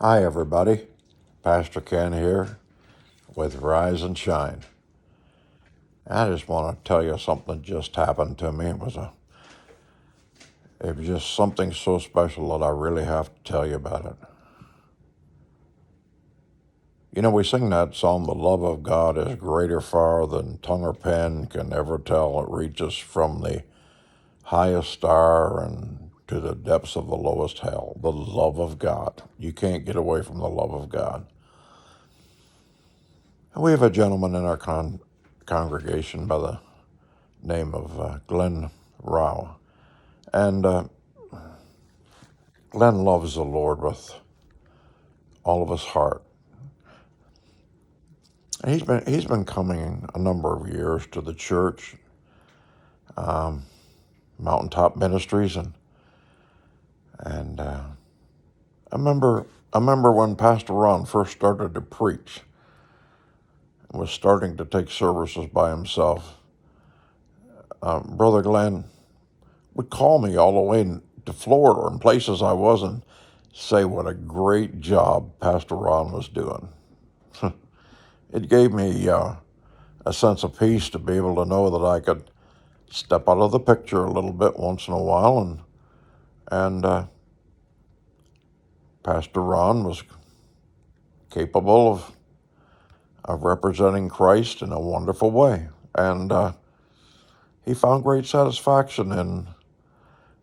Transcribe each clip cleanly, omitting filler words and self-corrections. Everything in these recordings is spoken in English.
Hi, everybody. Pastor Ken here with Rise and Shine. I just want to tell you something that just happened to me. It was just something so special that I really have to tell you about it. You know, we sing that song, "The love of God is greater far than tongue or pen can ever tell." It reaches from the highest star and to the depths of the lowest hell. The love of God. You can't get away from the love of God. And we have a gentleman in our congregation by the name of Glenn Rao. And Glenn loves the Lord with all of his heart. And he's been coming a number of years to the church, Mountaintop Ministries, and I remember when Pastor Ron first started to preach and was starting to take services by himself. Brother Glenn would call me all the way to Florida and places I was and say what a great job Pastor Ron was doing. It gave me a sense of peace to be able to know that I could step out of the picture a little bit once in a while, and Pastor Ron was capable of representing Christ in a wonderful way, and he found great satisfaction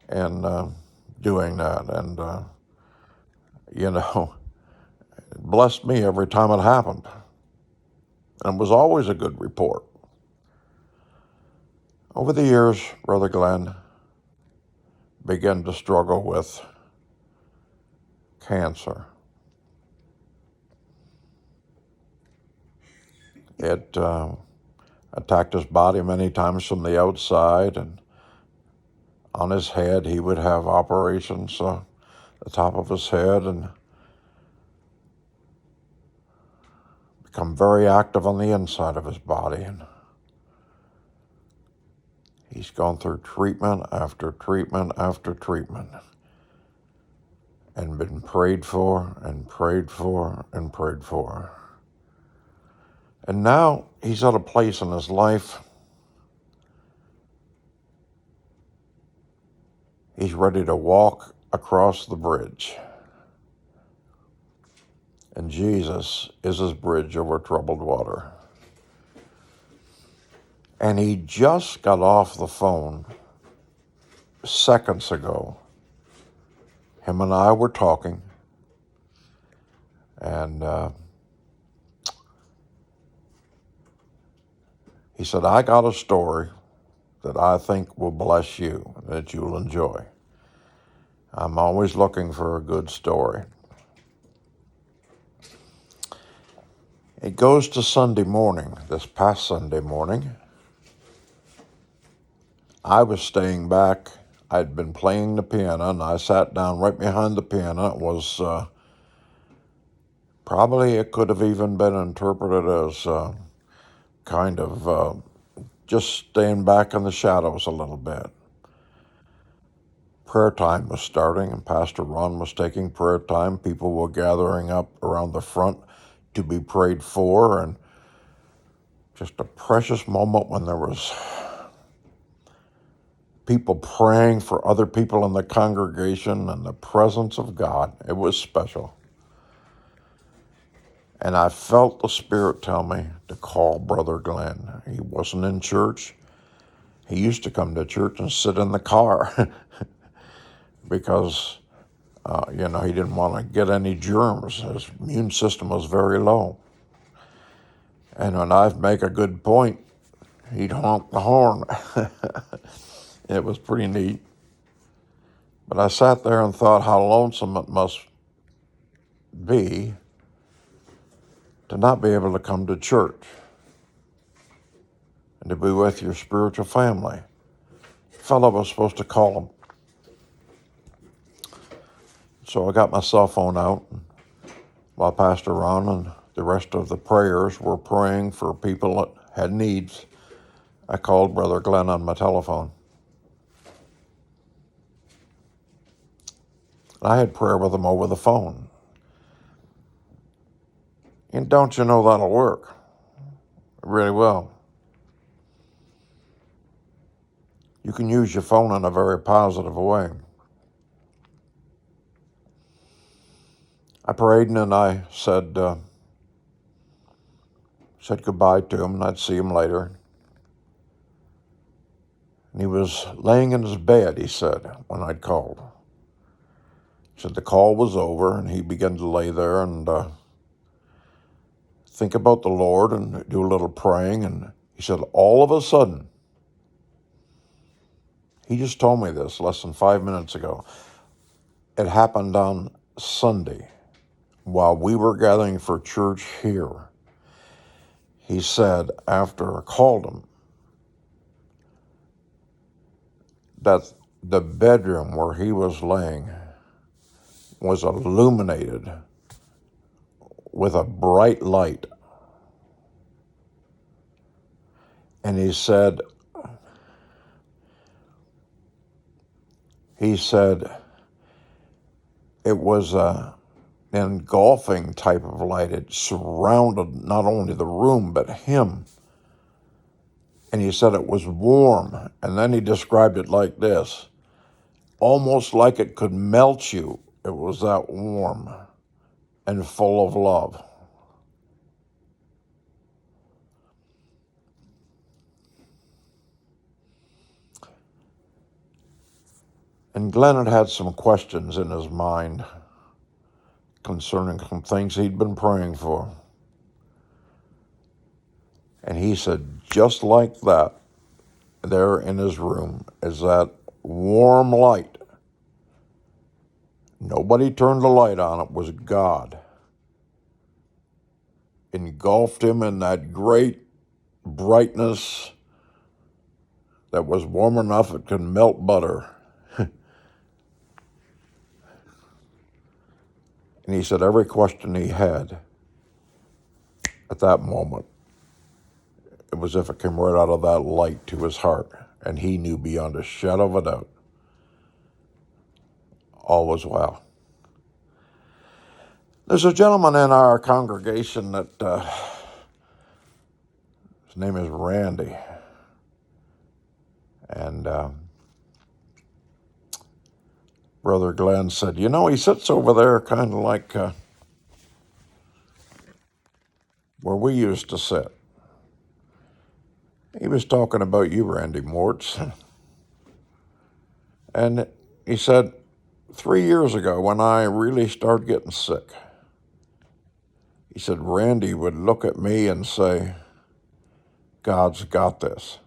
in doing that, and it blessed me every time it happened, and it was always a good report. Over the years, Brother Glenn began to struggle with cancer. It attacked his body many times from the outside, and on his head he would have operations, the top of his head, and become very active on the inside of his body. And he's gone through treatment after treatment after treatment, and been prayed for and prayed for and prayed for. And now he's at a place in his life, he's ready to walk across the bridge. And Jesus is his bridge over troubled water. And he just got off the phone seconds ago. Him and I were talking, and he said, "I got a story that I think will bless you, that you'll enjoy. I'm always looking for a good story." It goes to Sunday morning, this past Sunday morning. I was staying back. I'd been playing the piano, and I sat down right behind the piano. It was probably, it could have even been interpreted as kind of just staying back in the shadows a little bit. Prayer time was starting, and Pastor Ron was taking prayer time. People were gathering up around the front to be prayed for, and just a precious moment when there was people praying for other people in the congregation and the presence of God. It was special. And I felt the Spirit tell me to call Brother Glenn. He wasn't in church. He used to come to church and sit in the car because, he didn't want to get any germs. His immune system was very low. And when I'd make a good point, he'd honk the horn. It was pretty neat. But I sat there and thought how lonesome it must be to not be able to come to church and to be with your spiritual family. A fellow was supposed to call him. So I got my cell phone out, and while Pastor Ron and the rest of the prayers were praying for people that had needs, I called Brother Glenn on my telephone. I had prayer with him over the phone. And don't you know that'll work? Really well. You can use your phone in a very positive way. I prayed and then I said goodbye to him, and I'd see him later. And he was laying in his bed, he said, when I'd called. He said the call was over, and he began to lay there and think about the Lord and do a little praying. And he said, all of a sudden, he just told me this less than 5 minutes ago. It happened on Sunday while we were gathering for church here. He said, after I called him, that the bedroom where he was laying was illuminated with a bright light. And he said it was an engulfing type of light. It surrounded not only the room, but him. And he said it was warm. And then he described it like this, almost like it could melt you. It was that warm and full of love. And Glenn had some questions in his mind concerning some things he'd been praying for. And he said, just like that, there in his room is that warm light. Nobody turned the light on. It was God. Engulfed him in that great brightness that was warm enough it could melt butter. And he said every question he had at that moment, it was as if it came right out of that light to his heart. And he knew beyond a shadow of a doubt, all was well. There's a gentleman in our congregation that his name is Randy. And Brother Glenn said, he sits over there kind of like where we used to sit. He was talking about you, Randy Mortz. And he said, 3 years ago when I really started getting sick, he said, Randy would look at me and say, God's got this.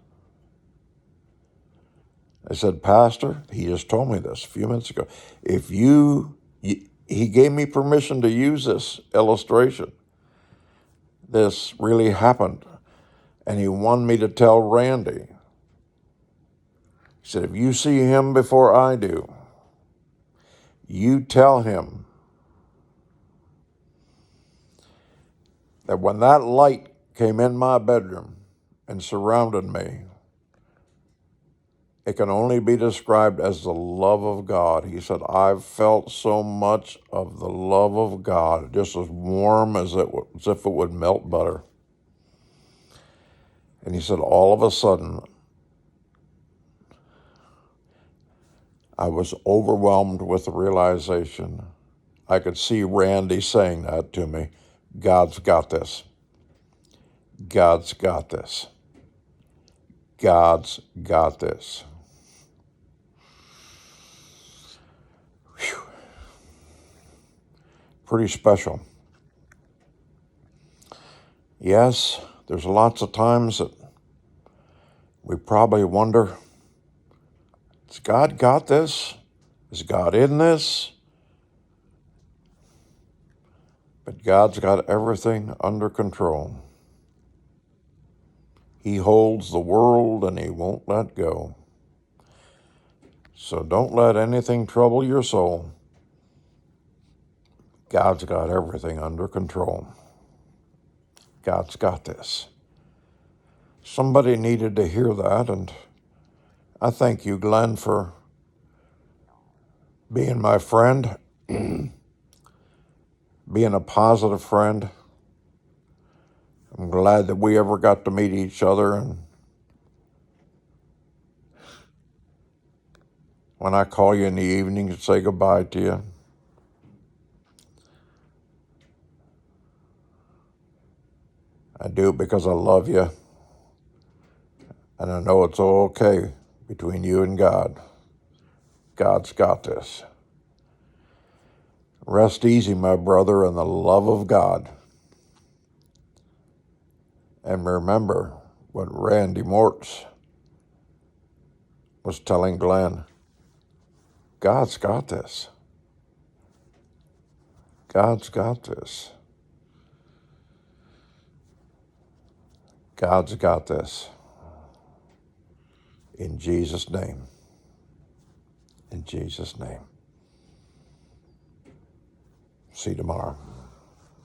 I said, Pastor, he just told me this a few minutes ago. He gave me permission to use this illustration. This really happened. And he wanted me to tell Randy. He said, if you see him before I do, you tell him that when that light came in my bedroom and surrounded me, it can only be described as the love of God. He said, I've felt so much of the love of God, just as warm as if it would melt butter. And he said, all of a sudden, I was overwhelmed with the realization. I could see Randy saying that to me. God's got this. God's got this. God's got this. Whew. Pretty special. Yes, there's lots of times that we probably wonder, has God got this? Is God in this? But God's got everything under control. He holds the world and he won't let go. So don't let anything trouble your soul. God's got everything under control. God's got this. Somebody needed to hear that, and I thank you, Glenn, for being my friend, being a positive friend, I'm glad that we ever got to meet each other, and when I call you in the evening to say goodbye to you, I do it because I love you, and I know it's all okay between you and God. God's got this. Rest easy, my brother, in the love of God. And remember what Randy Mortz was telling Glenn. God's got this. God's got this. God's got this. In Jesus' name. In Jesus' name. See you tomorrow.